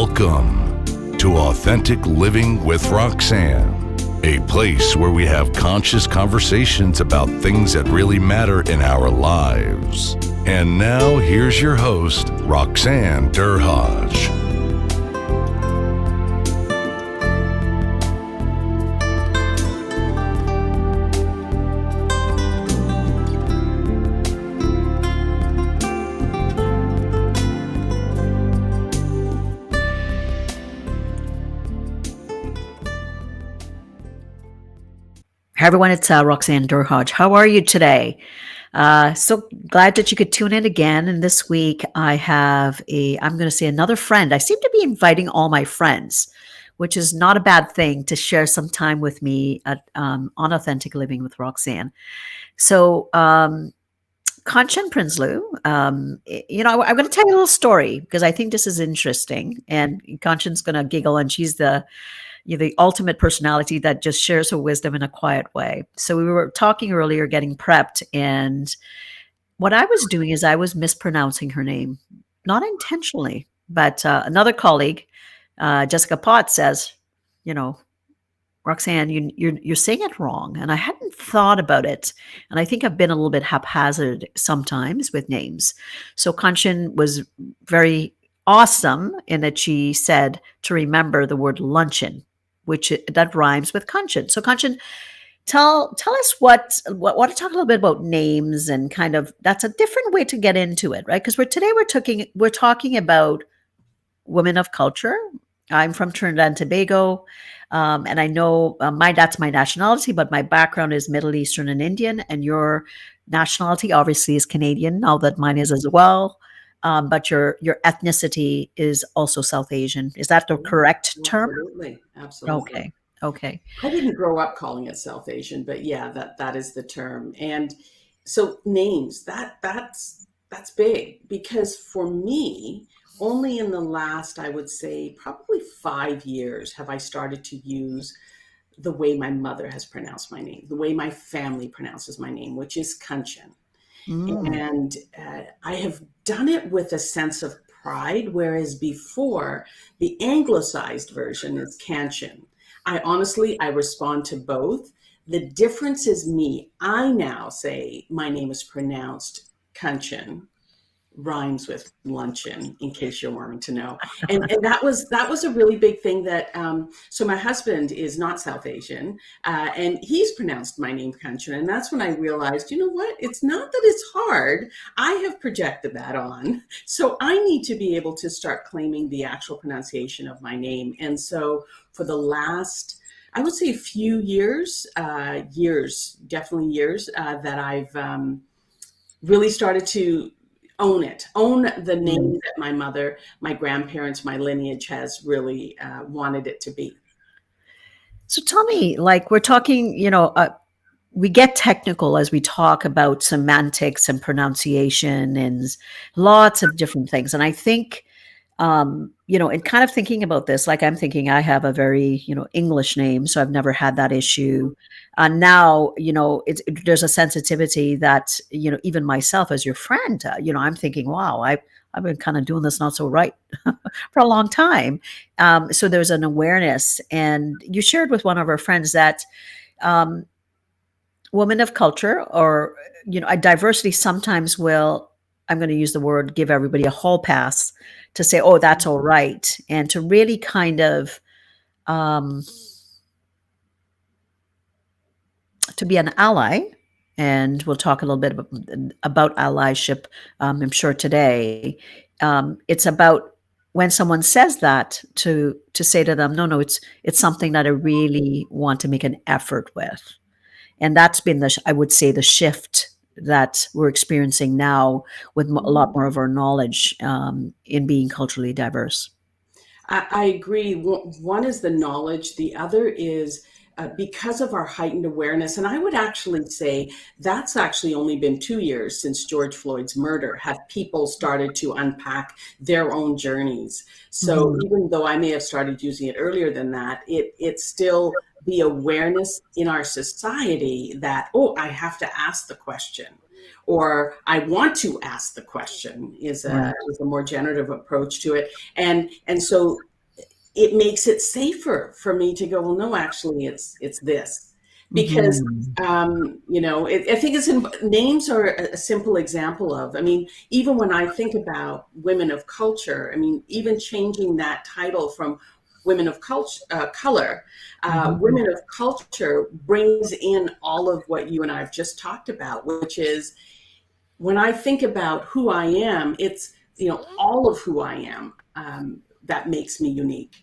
Welcome to Authentic Living with Roxanne, a place where we have conscious conversations about things that really matter in our lives. And now, here's your host, Roxanne Derhaj. Hi, everyone. It's Roxanne Derhaj. How are you today? So glad that you could tune in again. And this week I have I'm going to say another friend. I seem to be inviting all my friends, which is not a bad thing, to share some time with me on Authentic Living with Roxanne. So, Kanchan Prinsloo, I'm going to tell you a little story because I think this is interesting. And Kanchan's going to giggle, and she's the ultimate personality that just shares her wisdom in a quiet way. So we were talking earlier, getting prepped, and what I was doing is I was mispronouncing her name, not intentionally, but another colleague, Jessica Potts, says, Roxanne, you're saying it wrong. And I hadn't thought about it. And I think I've been a little bit haphazard sometimes with names. So Kanchan was very awesome in that she said to remember the word luncheon, that rhymes with Kanchan. So Kanchan, tell us what want to talk a little bit about names, and kind of that's a different way to get into it, right? Because we're talking about women of culture. I'm from Trinidad and Tobago, and I know that's my nationality, but my background is Middle Eastern and Indian, and your nationality obviously is Canadian, now that mine is as well. But your ethnicity is also South Asian. Is that the correct term? Absolutely. Okay. I didn't grow up calling it South Asian, but yeah, that is the term. And so names, that's big, because for me, only in the last, I would say, probably 5 years have I started to use the way my mother has pronounced my name, the way my family pronounces my name, which is Kanchan. And I have done it with a sense of pride, whereas before, the anglicized version is Kanchan. I respond to both. The difference is me. I now say my name is pronounced Kanchan, rhymes with luncheon, in case you're wanting to know. And that was a really big thing that, so my husband is not South Asian, and he's pronounced my name Kanchan. And that's when I realized, you know what? It's not that it's hard. I have projected that on. So I need to be able to start claiming the actual pronunciation of my name. And so for the last, I would say a few years, definitely years, that I've really started to own the name that my mother, my grandparents, my lineage has really wanted it to be. So tell me, like, we're talking, we get technical as we talk about semantics and pronunciation and lots of different things. And I think, in kind of thinking about this, like I'm thinking I have a very, English name, so I've never had that issue. And now, there's a sensitivity that, even myself as your friend, I'm thinking, wow, I've been kind of doing this not so right for a long time. So there's an awareness. And you shared with one of our friends that women of culture, or, a diversity, sometimes will, I'm going to use the word, give everybody a hall pass to say, oh, that's all right. And to really kind of, to be an ally. And we'll talk a little bit about allyship, I'm sure today. It's about when someone says that, to say to them, no, it's something that I really want to make an effort with. And that's been I would say, the shift that we're experiencing now with a lot more of our knowledge in being culturally diverse. I agree. One is the knowledge. The other is because of our heightened awareness. And I would actually say that's actually only been 2 years since George Floyd's murder have people started to unpack their own journeys. So even though I may have started using it earlier than that, it's still the awareness in our society that, oh, I have to ask the question, or I want to ask the question is a more generative approach to it. And so it makes it safer for me to go, well, no, actually it's this, because Mhm. I think names are a simple example of, I mean, even when I think about women of culture, I mean, even changing that title from women of culture, color, Mhm. women of culture brings in all of what you and I have just talked about, which is, when I think about who I am, it's, all of who I am, that makes me unique.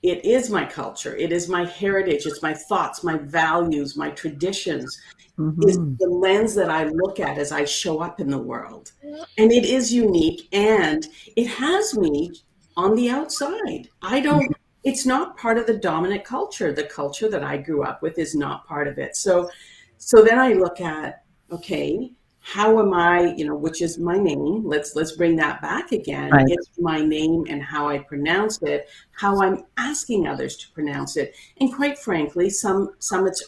It is my culture. It is my heritage. It's my thoughts, my values, my traditions, is Mhm. the lens that I look at as I show up in the world. And it is unique, and it has me on the outside. It's not part of the dominant culture. The culture that I grew up with is not part of it. So then I look at, okay, how am I, which is my name. Let's bring that back again. Right. It's my name and how I pronounce it, how I'm asking others to pronounce it. And quite frankly, some it's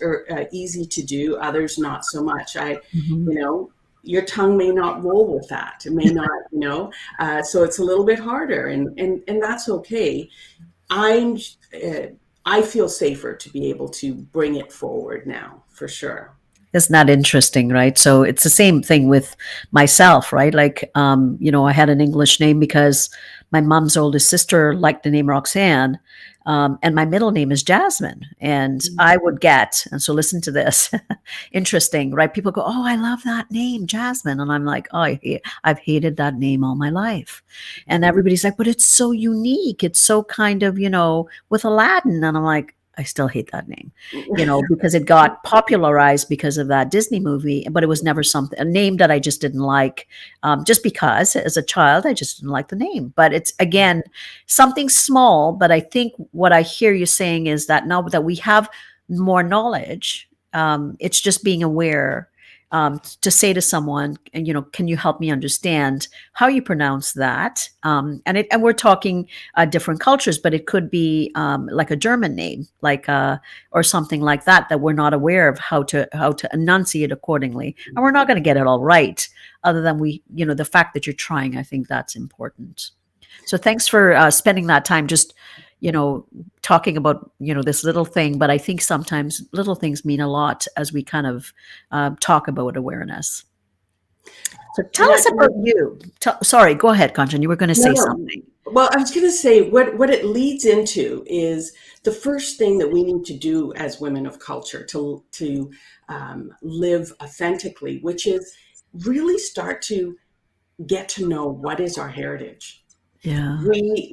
easy to do, others not so much. Mhm. You know, your tongue may not roll with that. It may not, so it's a little bit harder, and that's okay. I'm, uh, I feel safer to be able to bring it forward now, for sure. Isn't that interesting, right? So it's the same thing with myself, right? Like, I had an English name because my mom's oldest sister liked the name Roxanne, and my middle name is Jasmine. And I would get, and so listen to this, interesting, right? People go, "Oh, I love that name, Jasmine," and I'm like, "Oh, I've hated that name all my life." And everybody's like, "But it's so unique. It's so kind of, with Aladdin," and I'm like, I still hate that name, because it got popularized because of that Disney movie, but it was never a name that I just didn't like, just because as a child, I just didn't like the name. But it's, again, something small. But I think what I hear you saying is that now that we have more knowledge, it's just being aware, to say to someone, and can you help me understand how you pronounce that? And we're talking different cultures, but it could be like a German name, like or something like that, that we're not aware of how to enunciate accordingly, and we're not going to get it all right. Other than the fact that you're trying, I think that's important. So thanks for spending that time, just you know talking about this little thing. But I think sometimes little things mean a lot as we kind of talk about awareness. So tell And us about you. Sorry, go ahead, Kanchan. You were going to no, say no. something. Well, I was going to say, what it leads into is the first thing that we need to do as women of culture to live authentically, which is really start to get to know what is our heritage. Yeah.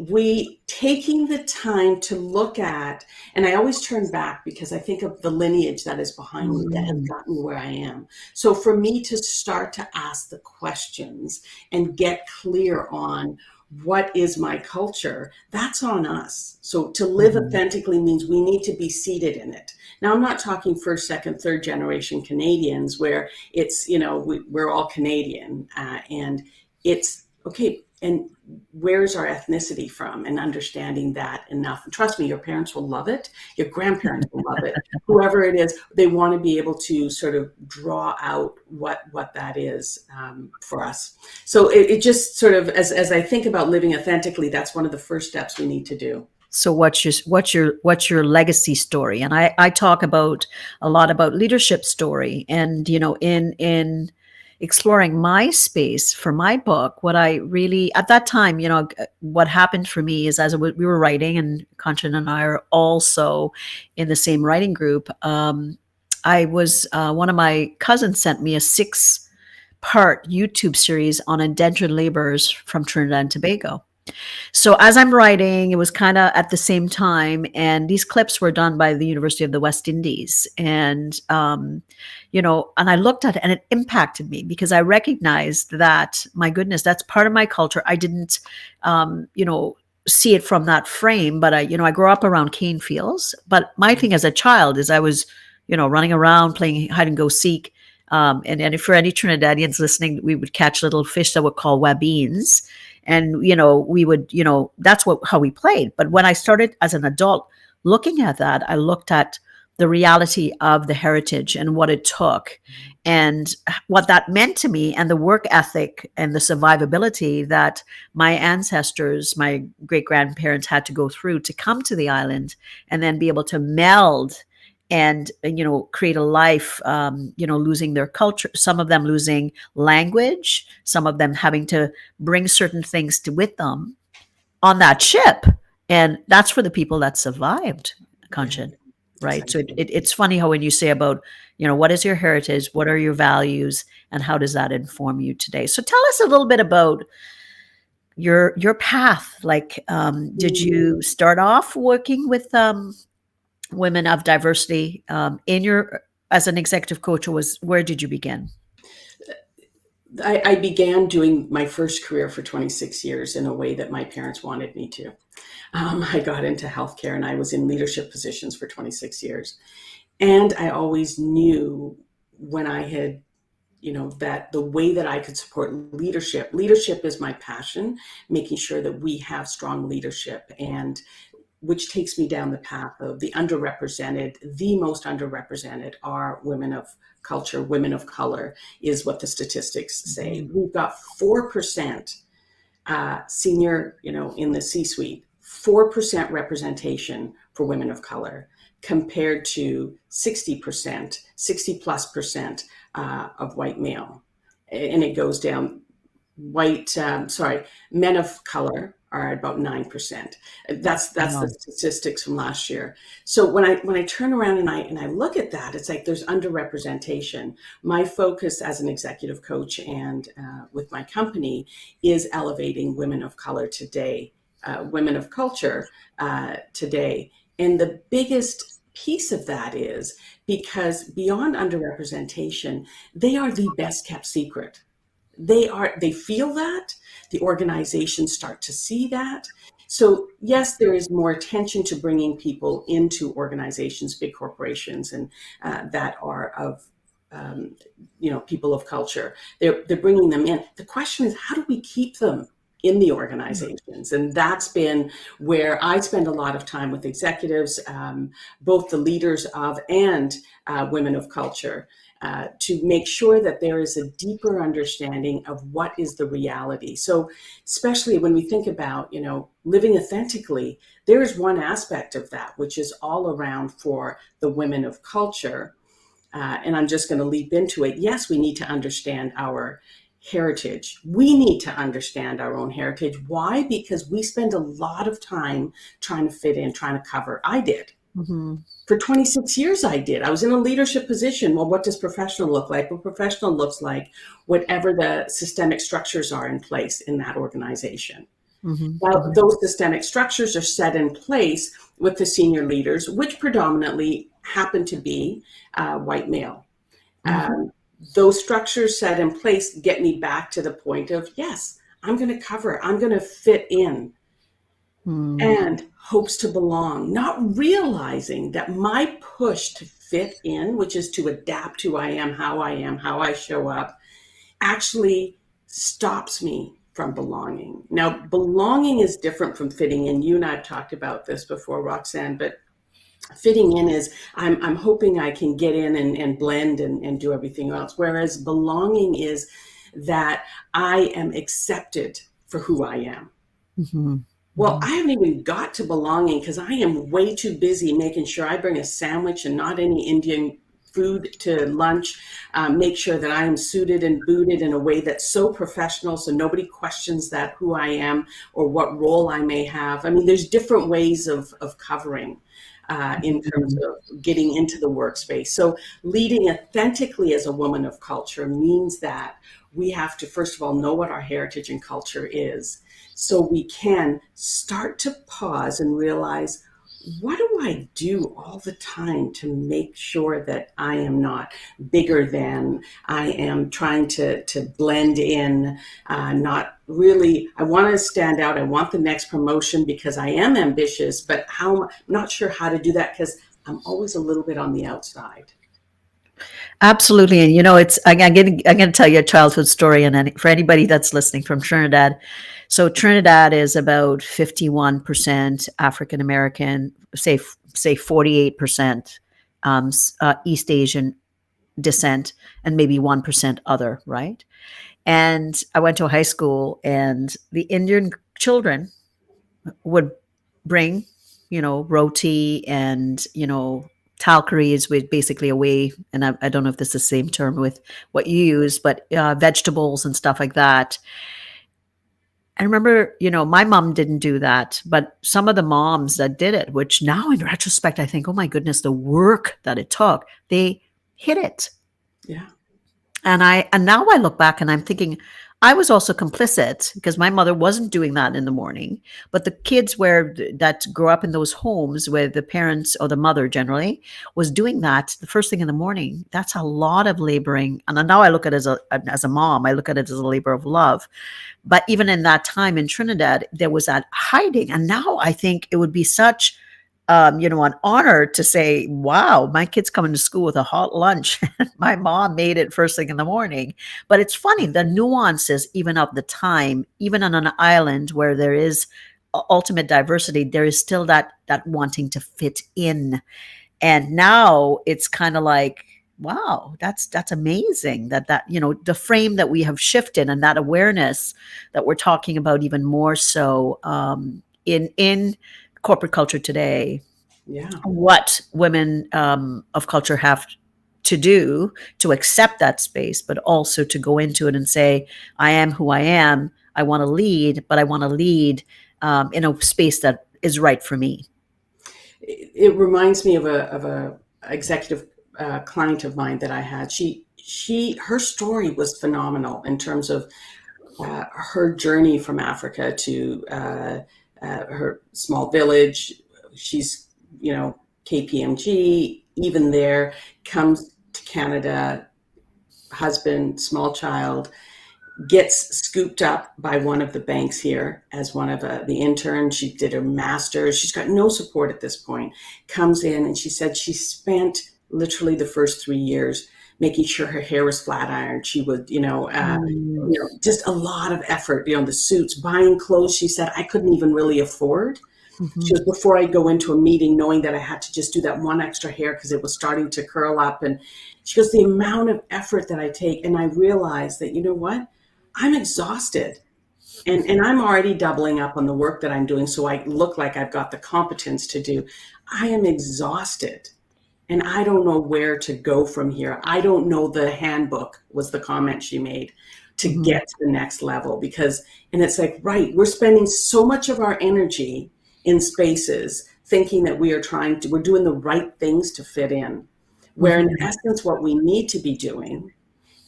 We taking the time to look at, and I always turn back because I think of the lineage that is behind me that has Mm. gotten me where I am. So for me to start to ask the questions and get clear on what is my culture, that's on us. So to live Mhm. authentically means we need to be seated in it. Now, I'm not talking first, second, third generation Canadians where it's, we're all Canadian, and it's okay. And where's our ethnicity from, and understanding that enough. And trust me, your parents will love it. Your grandparents will love it. Whoever it is, they want to be able to sort of draw out what that is, for us. So it just sort of, as I think about living authentically, that's one of the first steps we need to do. So what's your legacy story? And I talk about a lot about leadership story, and in exploring my space for my book, what I really, at that time, what happened for me is, as we were writing, and Kanchan and I are also in the same writing group. I was One of my cousins sent me a 6-part YouTube series on indentured laborers from Trinidad and Tobago. So as I'm writing, it was kind of at the same time, and these clips were done by the University of the West Indies, and and I looked at it, and it impacted me because I recognized that, my goodness, that's part of my culture. I didn't, see it from that frame, but I grew up around cane fields. But my thing as a child is I was, running around playing hide and go seek. And if for any Trinidadians listening, we would catch little fish that were called wabines, and we would, that's how we played. But when I started as an adult looking at that, I looked at the reality of the heritage and what it took and what that meant to me, and the work ethic and the survivability that my ancestors, my great grandparents, had to go through to come to the island and then be able to meld and create a life, losing their culture, some of them losing language, some of them having to bring certain things with them on that ship. And that's for the people that survived, Kanchan, right? So Exactly. it's funny how when you say about, what is your heritage, what are your values, and how does that inform you today? So tell us a little bit about your path. Like, did you start off working with women of diversity as an executive coach, or where did you begin? I began doing my first career for 26 years in a way that my parents wanted me to. I got into healthcare and I was in leadership positions for 26 years. And I always knew when I had, that the way that I could support leadership is my passion, making sure that we have strong leadership, and which takes me down the path of the most underrepresented are women of culture, women of color, is what the statistics say. We've got 4% senior, in the C-suite, 4% representation for women of color compared to 60%, 60 plus percent of white male. And it goes down. Men of color are about 9%. That's the statistics from last year. So when I turn around and I look at that, it's like there's underrepresentation. My focus as an executive coach and with my company is elevating women of color today, women of culture today. And the biggest piece of that is because beyond underrepresentation, they are the best kept secret. They feel that, the organizations start to see that. So yes, there is more attention to bringing people into organizations, big corporations, and that are of people of culture. They're bringing them in. The question is, how do we keep them in the organizations? And that's been where I spend a lot of time with executives, both the leaders of and women of culture, to make sure that there is a deeper understanding of what is the reality. So especially when we think about, living authentically, there is one aspect of that, which is all around for the women of culture. And I'm just going to leap into it. Yes, we need to understand our heritage. We need to understand our own heritage. Why? Because we spend a lot of time trying to fit in, trying to cover. I did. Mm-hmm. For 26 years, I did. I was in a leadership position. Well, what does professional look like? Well, professional looks like whatever the systemic structures are in place in that organization. Mm-hmm. Now, those systemic structures are set in place with the senior leaders, which predominantly happen to be white male. Mm-hmm. Those structures set in place get me back to the point of, yes, I'm going to cover, I'm going to fit in. And hopes to belong, not realizing that my push to fit in, which is to adapt to I am, how I show up, actually stops me from belonging. Now, belonging is different from fitting in. You and I have talked about this before, Roxanne, but fitting in is I'm hoping I can get in and blend and do everything else. Whereas belonging is that I am accepted for who I am. Mm-hmm. Well, I haven't even got to belonging because I am way too busy making sure I bring a sandwich and not any Indian food to lunch, make sure that I am suited and booted in a way that's so professional so nobody questions that who I am or what role I may have. I mean, there's different ways of covering in terms of getting into the workspace. So leading authentically as a woman of culture means that we have to, first of all, know what our heritage and culture is, so we can start to pause and realize, what do I do all the time to make sure that I am not bigger than, I am trying to blend in, not really, I want to stand out, I want the next promotion because I am ambitious, but I'm not sure how to do that because I'm always a little bit on the outside. Absolutely. And I'm going to tell you a childhood story, and then for anybody that's listening from Trinidad. So Trinidad is about 51% African American, say 48% East Asian descent, and maybe 1% other, right? And I went to a high school, and the Indian children would bring, roti and, talkari is with basically a way, and I don't know if this is the same term with what you use, but vegetables and stuff like that. I remember, my mom didn't do that, but some of the moms that did it, which now in retrospect, I think, oh my goodness, the work that it took, they hit it. Yeah. And now I look back and I'm thinking I was also complicit because my mother wasn't doing that in the morning, but the kids that grew up in those homes where the parents or the mother generally was doing that the first thing in the morning. That's a lot of laboring. And now I look at it as a mom, I look at it as a labor of love. But even in that time in Trinidad, there was that hiding. And now I think it would be such, an honor to say, wow, my kid's coming to school with a hot lunch. My mom made it first thing in the morning. But it's funny, the nuances, even of the time, even on an island where there is ultimate diversity, there is still that wanting to fit in. And now it's kind of like, wow, that's amazing that the frame that we have shifted, and that awareness that we're talking about even more so in corporate culture today. Yeah. What women of culture have to do to accept that space, but also to go into it and say, I am who I am. I want to lead, but I want to lead in a space that is right for me. It reminds me of a executive client of mine that I had. Her story was phenomenal in terms of her journey from Africa to her small village. She's, KPMG, even there, comes to Canada, husband, small child, gets scooped up by one of the banks here as one of the interns. She did her master's. She's got no support at this point. Comes in and she said she spent literally the first 3 years making sure her hair was flat ironed. She would, just a lot of effort, the suits, buying clothes. She said, I couldn't even really afford. Mm-hmm. She was before I go into a meeting, knowing that I had to just do that one extra hair because it was starting to curl up. And she goes, the amount of effort that I take. And I realized that, you know what? I'm exhausted. And I'm already doubling up on the work that I'm doing. So I look like I've got the competence to do. I am exhausted. And I don't know where to go from here. I don't know the handbook, was the comment she made, to Mm-hmm. get to the next level. And it's like, right, we're spending so much of our energy in spaces thinking that we're doing the right things to fit in. Where in Mm-hmm. essence, what we need to be doing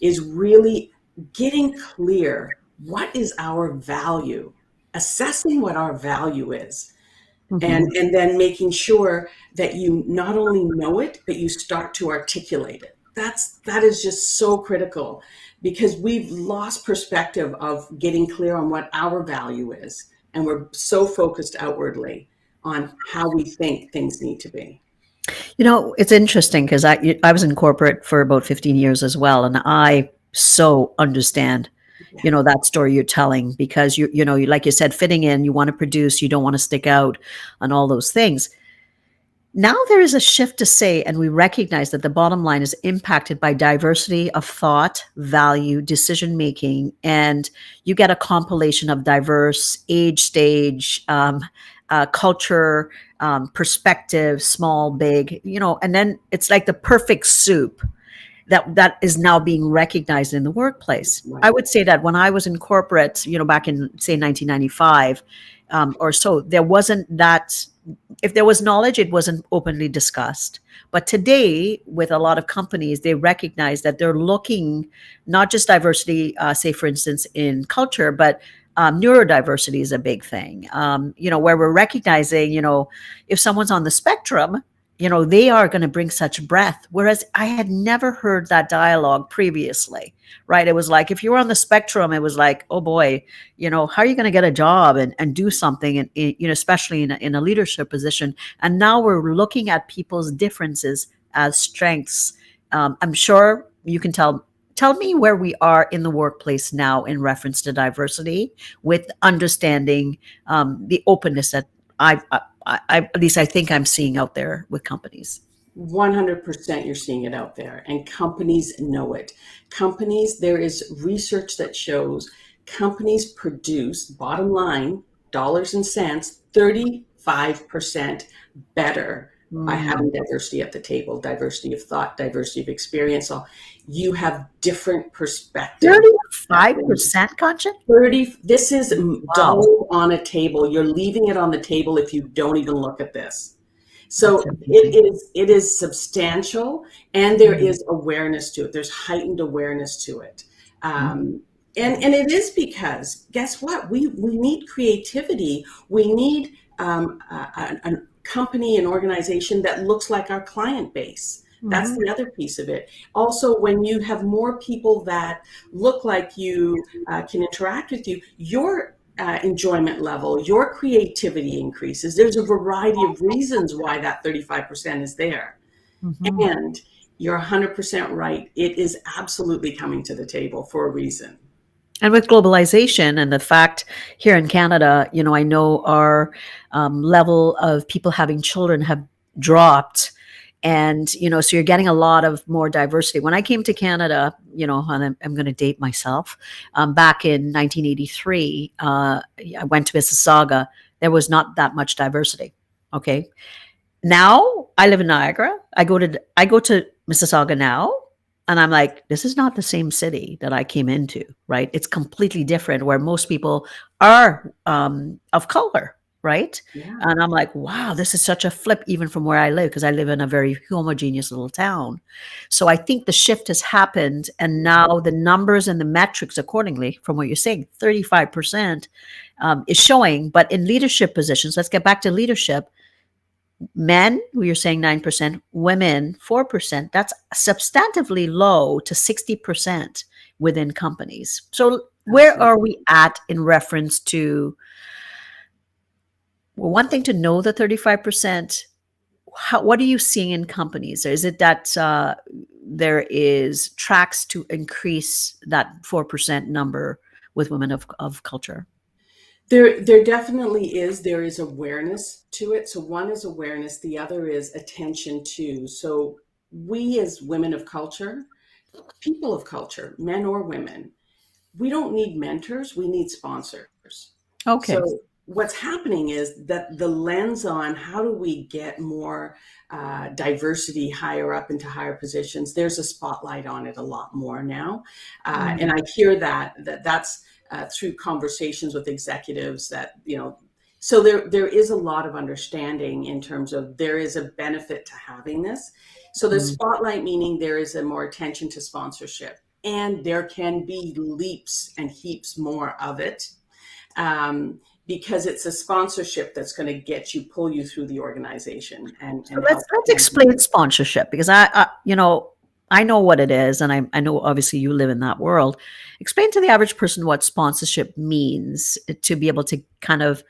is really getting clear, what is our value? Assessing what our value is. Mm-hmm. And then making sure that you not only know it, but you start to articulate it. That is just so critical, because we've lost perspective of getting clear on what our value is. And we're so focused outwardly on how we think things need to be. It's interesting because I was in corporate for about 15 years as well, and I so understand, Yeah. that story you're telling, because you like you said, fitting in, you want to produce, you don't want to stick out, and all those things. Now there is a shift to say, and we recognize that the bottom line is impacted by diversity of thought, value, decision making, and you get a compilation of diverse age, stage, culture, perspective, small, big, and then it's like the perfect soup that is now being recognized in the workplace. I Right. would say that when I was in corporate, back in say 1995 or so, there wasn't that. If there was knowledge, it wasn't openly discussed. But today, with a lot of companies, they recognize that they're looking not just diversity, say for instance in culture, but neurodiversity is a big thing. Where we're recognizing, if someone's on the spectrum, they are going to bring such breadth. Whereas I had never heard that dialogue previously, right? It was like, if you were on the spectrum, it was like, oh boy, how are you going to get a job and do something, and especially in a leadership position. And now we're looking at people's differences as strengths. I'm sure you can tell me where we are in the workplace now in reference to diversity, with understanding the openness that at least I think I'm seeing out there with companies. 100% you're seeing it out there, and companies know it. Companies, there is research that shows companies produce, bottom line, dollars and cents, 35% better by having diversity at the table, diversity of thought, diversity of experience. So you have different perspectives. 35%, Kanchan? 30, this is Wow. dollars on a table. You're leaving it on the table if you don't even look at this. So That's amazing. it is substantial, and there is awareness to it. There's heightened awareness to it. And it is because, guess what? We need creativity. We need a company, an organization that looks like our client base. That's the other piece of it. Also, when you have more people that look like you, can interact with you, your enjoyment level, your creativity increases. There's a variety of reasons why that 35% is there. And you're 100% right. It is absolutely coming to the table for a reason. And with globalization and the fact here in Canada, I know our level of people having children have dropped. And, so you're getting a lot of more diversity. When I came to Canada, and I'm going to date myself, back in 1983, I went to Mississauga. There was not that much diversity. Okay. Now I live in Niagara. I go to Mississauga now, and I'm like, this is not the same city that I came into, right? It's completely different, where most people are of color, right? Yeah. And I'm like, wow, this is such a flip even from where I live, because I live in a very homogeneous little town. So I think the shift has happened, and now the numbers and the metrics accordingly, from what you're saying, 35% is showing. But in leadership positions, let's get back to leadership. Men, you're saying 9%, women 4%. That's substantively low to 60% within companies. So where are we at in reference to, well, one thing to know the 35%, what are you seeing in companies? Is it that there is tracks to increase that 4% number with women of culture? There definitely is. There is awareness to it. So one is awareness. The other is attention to. So we as women of culture, people of culture, men or women, we don't need mentors. We need sponsors. Okay. So what's happening is that the lens on how do we get more diversity higher up into higher positions, there's a spotlight on it a lot more now. And I hear that's through conversations with executives that, so there is a lot of understanding in terms of there is a benefit to having this. So the spotlight, meaning there is a more attention to sponsorship, and there can be leaps and heaps more of it. Because it's a sponsorship that's going to pull you through the organization. And let's explain sponsorship, because I know what it is, and I know obviously you live in that world. Explain to the average person what sponsorship means, to be able to kind of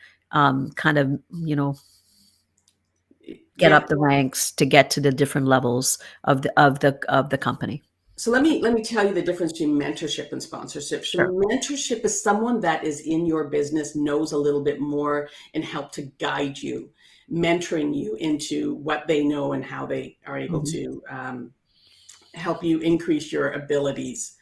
get up the ranks to get to the different levels of the company. So let me tell you the difference between mentorship and sponsorship. So mentorship is someone that is in your business, knows a little bit more, and help to guide you, mentoring you into what they know and how they are able to help you increase your abilities.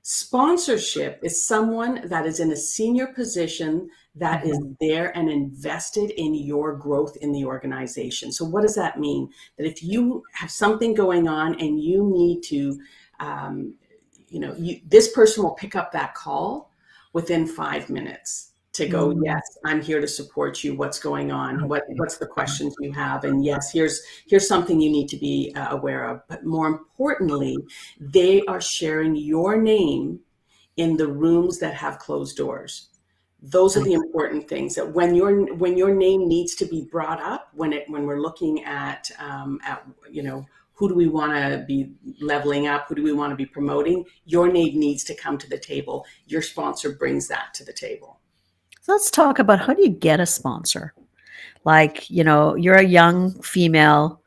Sponsorship is someone that is in a senior position that is there and invested in your growth in the organization. So what does that mean? That if you have something going on and you need to, this person will pick up that call within 5 minutes to go, yes, I'm here to support you. What's going on? What's the questions you have? And yes, here's something you need to be aware of. But more importantly, they are sharing your name in the rooms that have closed doors. Those are the important things, that when your name needs to be brought up, when we're looking at who do we want to be leveling up, who do we want to be promoting, your name needs to come to the table. Your sponsor brings that to the table. So let's talk about, how do you get a sponsor? Like, you're a young female.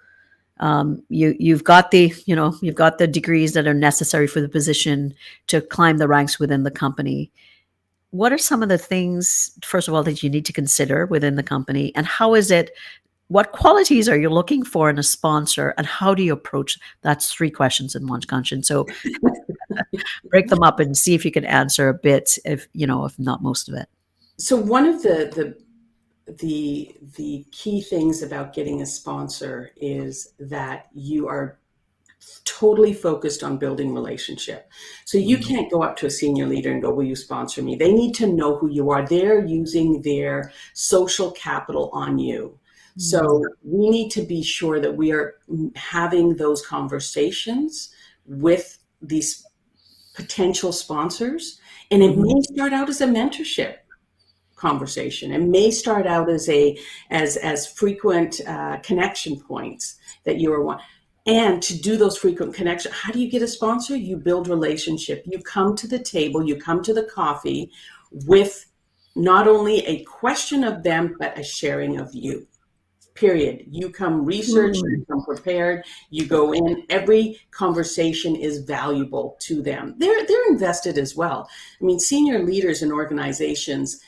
You've got the degrees that are necessary for the position to climb the ranks within the company. What are some of the things, first of all, that you need to consider within the company, and how is it what qualities are you looking for in a sponsor, and how do you approach? That's 3 questions in one, Kanchan. So break them up and see if you can answer a bit, if if not most of it. So one of the key things about getting a sponsor is that you are totally focused on building relationship. So you can't go up to a senior leader and go, will you sponsor me? They need to know who you are. They're using their social capital on you. So we need to be sure that we are having those conversations with these potential sponsors. And it may start out as a mentorship conversation. It may start out as frequent connection points that you are one. And to do those frequent connections, how do you get a sponsor? You build relationship. You come to the table, you come to the coffee with not only a question of them, but a sharing of you. Period. You come researched, you come prepared, you go in. Every conversation is valuable to them. They're invested as well. I mean, senior leaders in organizations,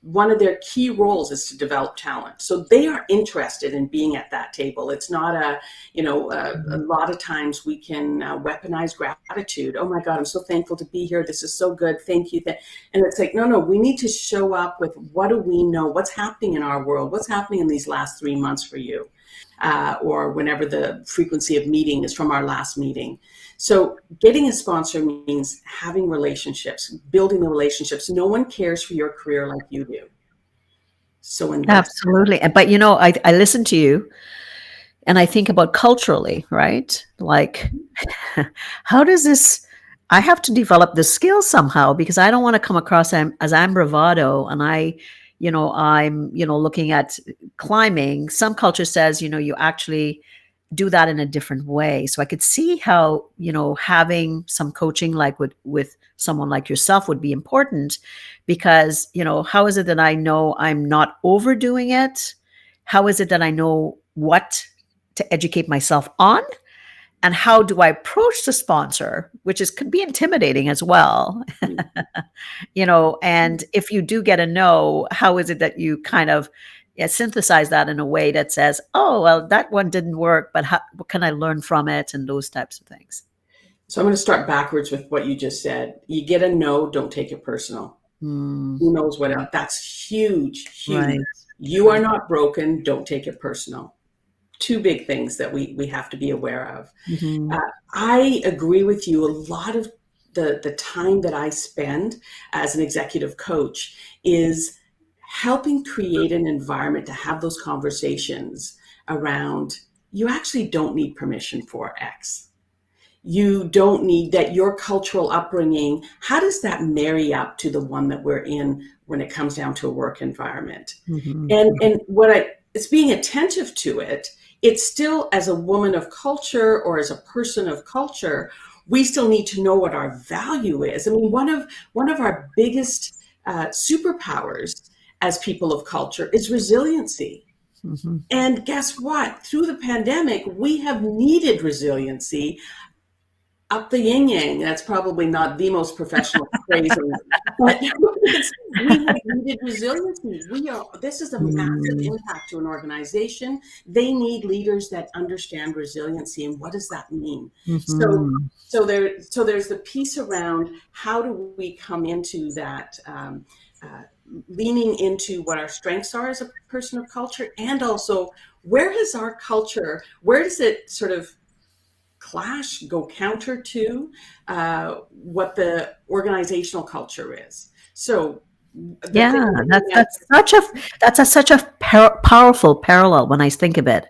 one of their key roles is to develop talent. So they are interested in being at that table. It's not a lot of times we can weaponize gratitude. Oh my God, I'm so thankful to be here. This is so good. Thank you. And it's like, no, we need to show up with what do we know? What's happening in our world? What's happening in these last 3 months for you? Or whenever the frequency of meeting is from our last meeting. So getting a sponsor means having relationships, building the relationships. No one cares for your career like you do. So invest. Absolutely. But I listen to you and I think about culturally, right? Like, how does this? I have to develop the skill somehow, because I don't want to come across as I'm bravado and I'm looking at climbing. Some culture says you actually do that in a different way. So I could see how having some coaching like with someone like yourself would be important, because how is it that I know I'm not overdoing it? How is it that I know what to educate myself on? And how do I approach the sponsor, which could be intimidating as well. And if you do get a no, how is it that you kind of synthesize that in a way that says, oh, well, that one didn't work, but what can I learn from it, and those types of things. So I'm going to start backwards with what you just said. You get a no, don't take it personal. Who knows what else? That's huge. Right. You are not broken. Don't take it personal. 2 big things that we have to be aware of. I agree with you. A lot of the time that I spend as an executive coach is helping create an environment to have those conversations around, you actually don't need permission for X. You don't need that. Your cultural upbringing, how does that marry up to the one that we're in when it comes down to a work environment? And it's being attentive to it. It's still, as a woman of culture or as a person of culture, we still need to know what our value is. I mean, one of our biggest superpowers as people of culture is resiliency. And guess what? Through the pandemic, we have needed resiliency. Up the yin yang. That's probably not the most professional phrasing, but we have needed resiliency. This is a massive impact to an organization. They need leaders that understand resiliency, and what does that mean? So there's the piece around how do we come into that, leaning into what our strengths are as a person of culture, and also where does our culture, where does it sort of clash, go counter to what the organizational culture is. So that's such a powerful parallel when I think of it,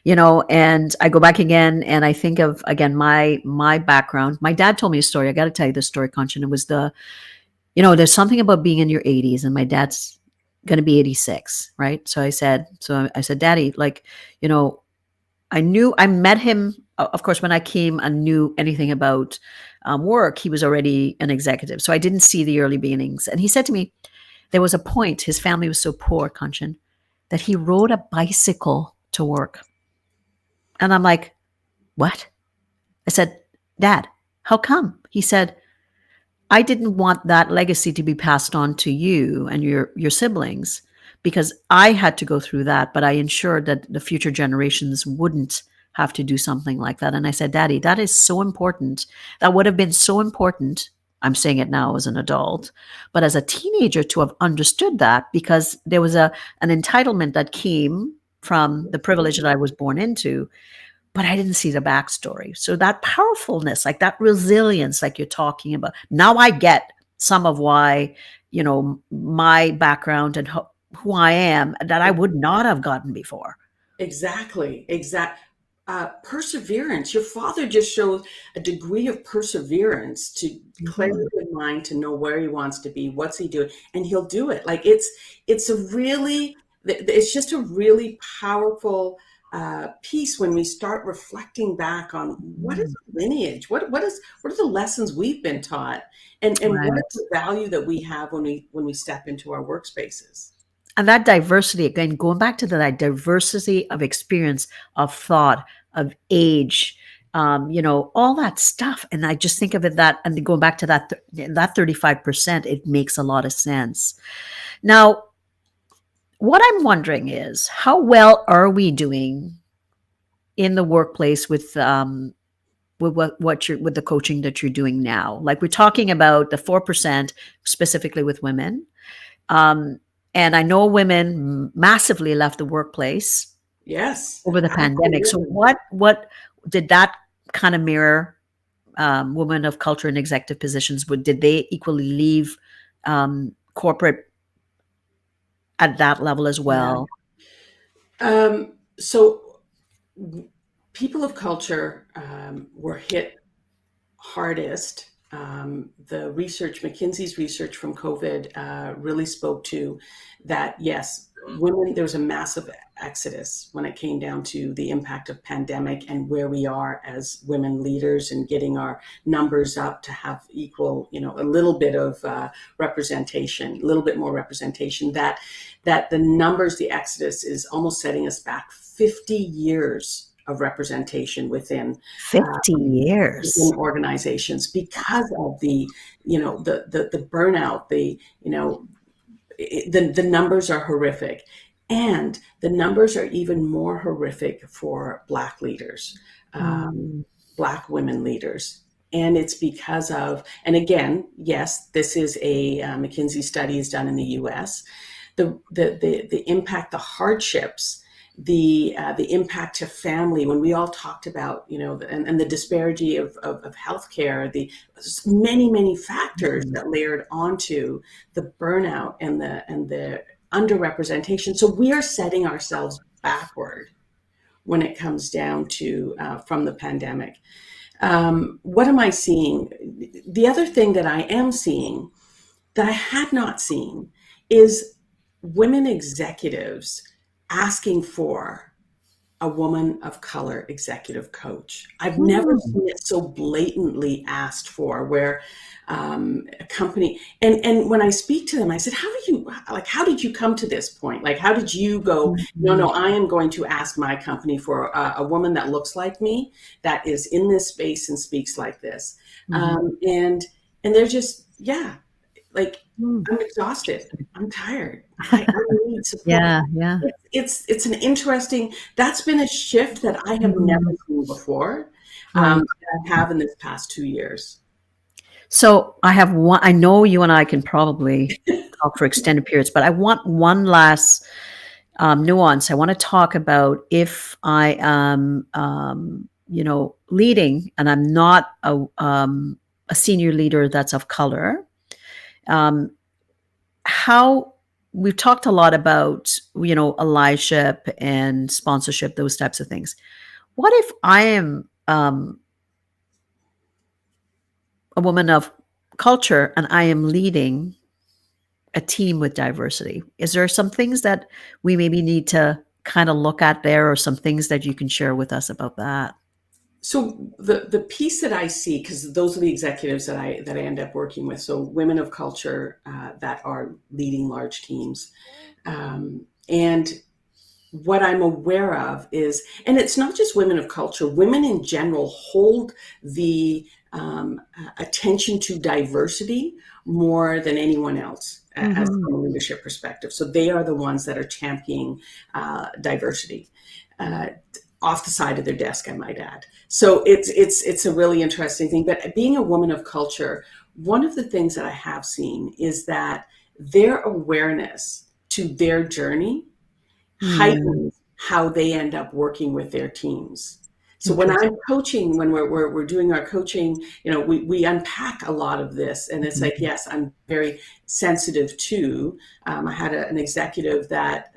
and I go back again and I think of again my background. My dad told me a story. I got to tell you this story, Kanchan. It was there's something about being in your 80s, and my dad's going to be 86, right? So I said, Daddy, like, I met him, of course, when I came and knew anything about work. He was already an executive. So I didn't see the early beginnings. And he said to me, there was a point, his family was so poor, Kanchan, that he rode a bicycle to work. And I'm like, what? I said, Dad, how come? He said, I didn't want that legacy to be passed on to you and your siblings, because I had to go through that, but I ensured that the future generations wouldn't have to do something like that. And I said, Daddy, that is so important. That would have been so important. I'm saying it now as an adult, but as a teenager to have understood that, because there was an entitlement that came from the privilege that I was born into, but I didn't see the backstory. So that powerfulness, like that resilience, like you're talking about, now I get some of why, my background and who I am that I would not have gotten before. Exactly. Perseverance. Your father just shows a degree of perseverance to clarity Mhm. of mind to know where he wants to be, what's he doing, and he'll do it. Like it's just a really powerful piece when we start reflecting back on what is Mm. our lineage, what are the lessons we've been taught, and what is Right. the value that we have when we step into our workspaces. And that diversity, again, going back to that diversity of experience, of thought, of age, all that stuff. And I just think of it that, and going back to that 35%, it makes a lot of sense. Now, what I'm wondering is, how well are we doing in the workplace with what you're with the coaching that you're doing now? Like we're talking about the 4% specifically with women. Um, and I know women massively left the workplace Yes, over the pandemic. So absolutely. what did that kind of mirror? Women of culture and executive positions, did they equally leave corporate at that level as Yeah. well? So people of culture were hit hardest. The research, McKinsey's research from COVID, really spoke to that. Yes, women. There was a massive exodus when it came down to the impact of pandemic and where we are as women leaders and getting our numbers up to have equal, a little bit of representation, a little bit more representation. That the numbers, the exodus is almost setting us back 50 years of representation within 50 years. organizations because of the burnout, the numbers are horrific, and the numbers are even more horrific for Black leaders, Mm. Black women leaders. And it's because of, and again, yes, this is a McKinsey study is done in the U.S. The impact, the hardships, the impact to family. When we all talked about, and the disparity of healthcare, the many factors Mhm. that layered onto the burnout and the underrepresentation. So we are setting ourselves backward when it comes down to from the pandemic. What am I seeing? The other thing that I am seeing that I had not seen is women executives asking for a woman of color executive coach. I've never Mm. seen it so blatantly asked for, where a company, and when I speak to them, I said, how did you come to this point? Like, how did you go, no, Mhm. I am going to ask my company for a woman that looks like me, that is in this space and speaks like this. Mhm. And they're just, yeah, like, Mm. I'm exhausted. I'm tired. I need support. Yeah, yeah. It's an interesting, that's been a shift that I have never Mm. seen before, Right. that I have in this past 2 years. So I have one. I know you and I can probably talk for extended periods, but I want one last nuance. I want to talk about if I am, leading, and I'm not a senior leader that's of color. Um, how we've talked a lot about, allyship and sponsorship, those types of things. What if I am a woman of culture and I am leading a team with diversity? Is there some things that we maybe need to kind of look at there, or some things that you can share with us about that? So the piece that I see, because those are the executives that I end up working with, so women of culture that are leading large teams, and what I'm aware of is, and it's not just women of culture, women in general hold the attention to diversity more than anyone else. as from a leadership perspective. So they are the ones that are championing diversity. Off the side of their desk, I might add. So it's a really interesting thing. But being a woman of culture, one of the things that I have seen is that their awareness to their journey heightens how they end up working with their teams. So when I'm coaching, when we're doing our coaching, we unpack a lot of this, and it's like, yes, I'm very sensitive to. I had an executive that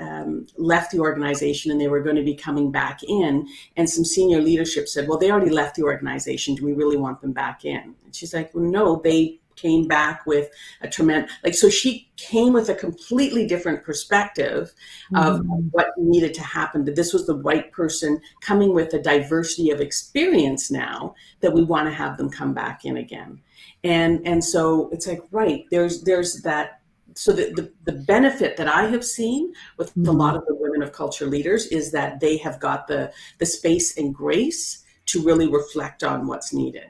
left the organization, and they were going to be coming back in, and some senior leadership said, "Well, they already left the organization. Do we really want them back in?" And she's like, "Well, no, they came back with a tremendous," so she came with a completely different perspective of what needed to happen. That this was the right person coming with a diversity of experience now that we want to have them come back in again. And so it's like, right, there's that. So the benefit that I have seen with a lot of the women of culture leaders is that they have got the space and grace to really reflect on what's needed.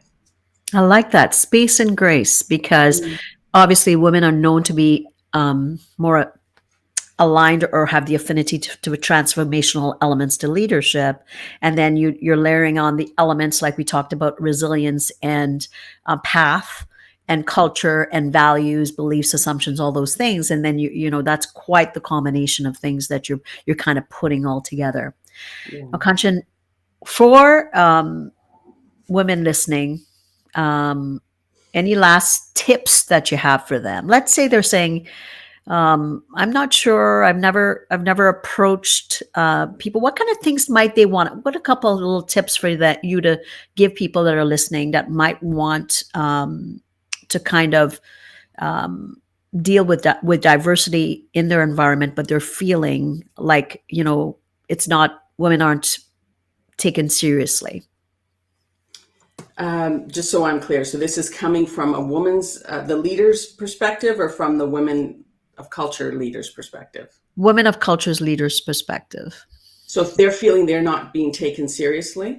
I like that, space and grace, because obviously women are known to be more aligned or have the affinity to transformational elements to leadership. And then you're layering on the elements like we talked about, resilience and path and culture and values, beliefs, assumptions, all those things. And then that's quite the combination of things that you're kind of putting all together. Yeah. Now, Kanchan, for women listening, any last tips that you have for them? Let's say they're saying, I'm not sure, I've never approached people. What kind of things might they want? What a couple of little tips for you to give people that are listening that might want to kind of deal with diversity in their environment, but they're feeling like, it's not, women aren't taken seriously. Just so I'm clear, so this is coming from a woman's, the leader's perspective, or from the women of culture leaders' perspective? Women of culture's leaders' perspective. So if they're feeling they're not being taken seriously,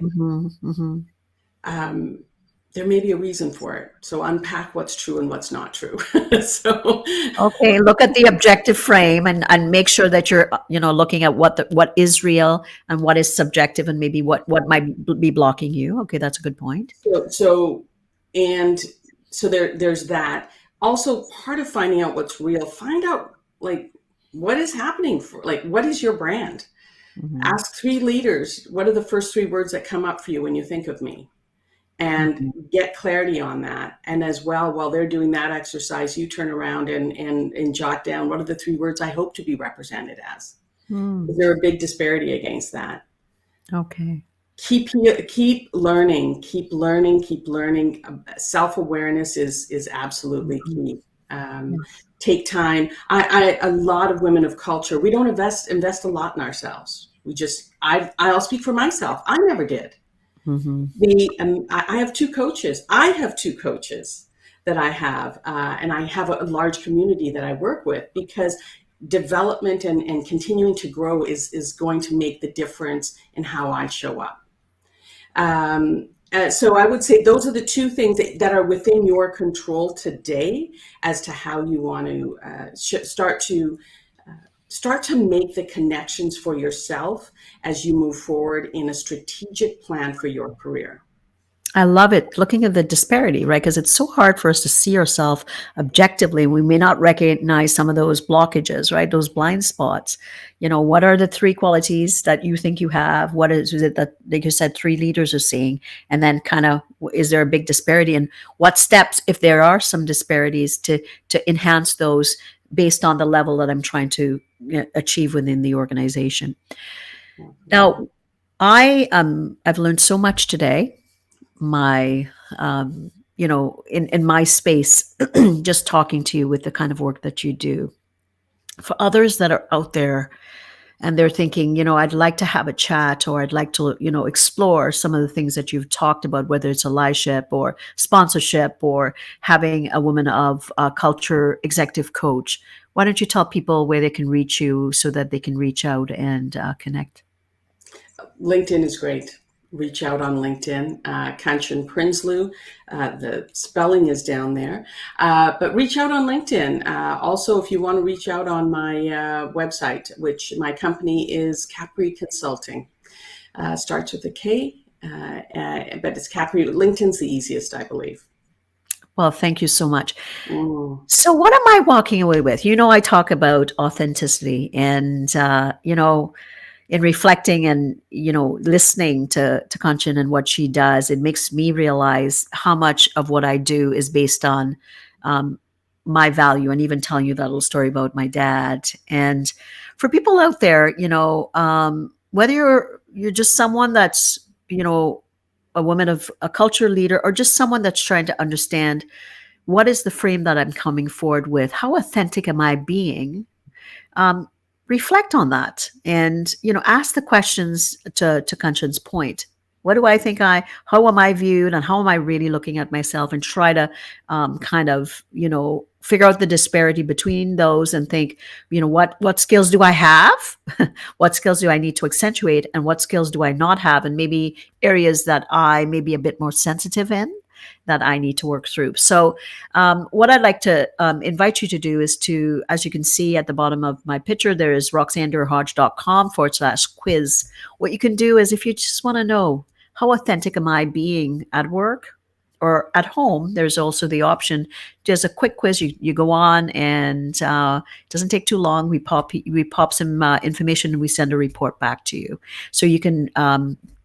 there may be a reason for it. So unpack what's true and what's not true. Okay, look at the objective frame and make sure that you're looking at what is real and what is subjective, and maybe what might be blocking you. Okay, that's a good point. So there's that. Also, part of finding out what's real, find out what is happening what is your brand? Ask 3 leaders, what are the first 3 words that come up for you when you think of me? And get clarity on that. And as well, while they're doing that exercise, you turn around and jot down, what are the 3 words I hope to be represented as? Is there a big disparity against that? Okay. Keep learning. Self-awareness is absolutely key. Take time. A lot of women of culture, we don't invest a lot in ourselves. I'll speak for myself. I never did. I have 2 coaches. That I have, and I have a large community that I work with, because development and continuing to grow is going to make the difference in how I show up. So I would say those are the 2 things that are within your control today as to how you want to start to make the connections for yourself as you move forward in a strategic plan for your career. I love it. Looking at the disparity, right? Because it's so hard for us to see ourselves objectively. We may not recognize some of those blockages, right? Those blind spots. What are the 3 qualities that you think you have? What is it that, like you said, 3 leaders are seeing? And then kind of, is there a big disparity? And what steps, if there are some disparities, to enhance those based on the level that I'm trying to achieve within the organization? Now, I've learned so much today. My in my space, just talking to you with the kind of work that you do. For others that are out there and they're thinking, I'd like to have a chat, or I'd like to explore some of the things that you've talked about, whether it's allyship or sponsorship or having a woman of culture executive coach, why don't you tell people where they can reach you so that they can reach out and connect? LinkedIn is great. reach out on LinkedIn, Kanchan Prinsloo. The spelling is down there, but reach out on LinkedIn. Also, if you want to reach out on my website, which my company is Capri Consulting, starts with a K, but it's Capri. LinkedIn's the easiest, I believe. Well, thank you so much. So what am I walking away with? I talk about authenticity and, in reflecting and, listening to Kanchan and what she does, it makes me realize how much of what I do is based on my value, and even telling you that little story about my dad. And for people out there, whether you're just someone that's, a woman of a culture leader, or just someone that's trying to understand what is the frame that I'm coming forward with, how authentic am I being? Reflect on that, and ask the questions to Kanchan's point. What do I think how am I viewed, and how am I really looking at myself, and try to kind of figure out the disparity between those, and think, what skills do I have? What skills do I need to accentuate, and what skills do I not have, and maybe areas that I may be a bit more sensitive in that I need to work through. So what I'd like to invite you to do is to, as you can see at the bottom of my picture, there is roxannedurhodge.com/quiz. What you can do is, if you just want to know, how authentic am I being at work or at home, there's also the option, just a quick quiz. You go on, and it doesn't take too long. We pop some information, and we send a report back to you. So you can,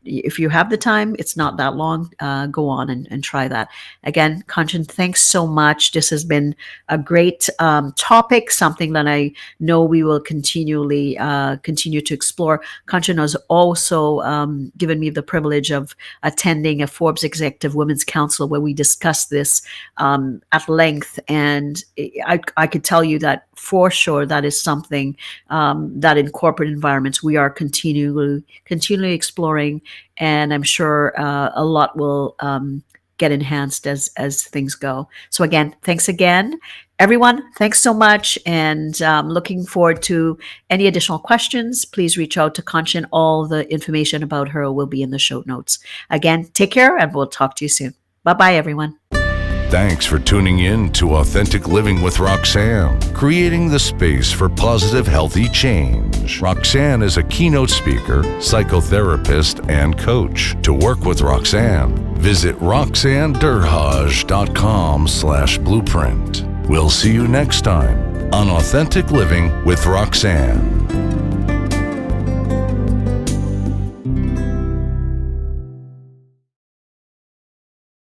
if you have the time, it's not that long, go on and try that. Again, Kanchan, thanks so much. This has been a great topic, something that I know we will continue to explore. Kanchan has also given me the privilege of attending a Forbes Executive Women's Council, where we discussed this at length. And I could tell you that for sure that is something that in corporate environments we are continually exploring. And I'm sure a lot will get enhanced as things go. So again, thanks again, everyone. Thanks so much. And looking forward to any additional questions. Please reach out to Kanchan. All the information about her will be in the show notes. Again, take care, and we'll talk to you soon. Bye-bye, everyone. Thanks for tuning in to Authentic Living with Roxanne, creating the space for positive, healthy change. Roxanne is a keynote speaker, psychotherapist, and coach. To work with Roxanne, visit roxannedurhodge.com/blueprint. We'll see you next time on Authentic Living with Roxanne.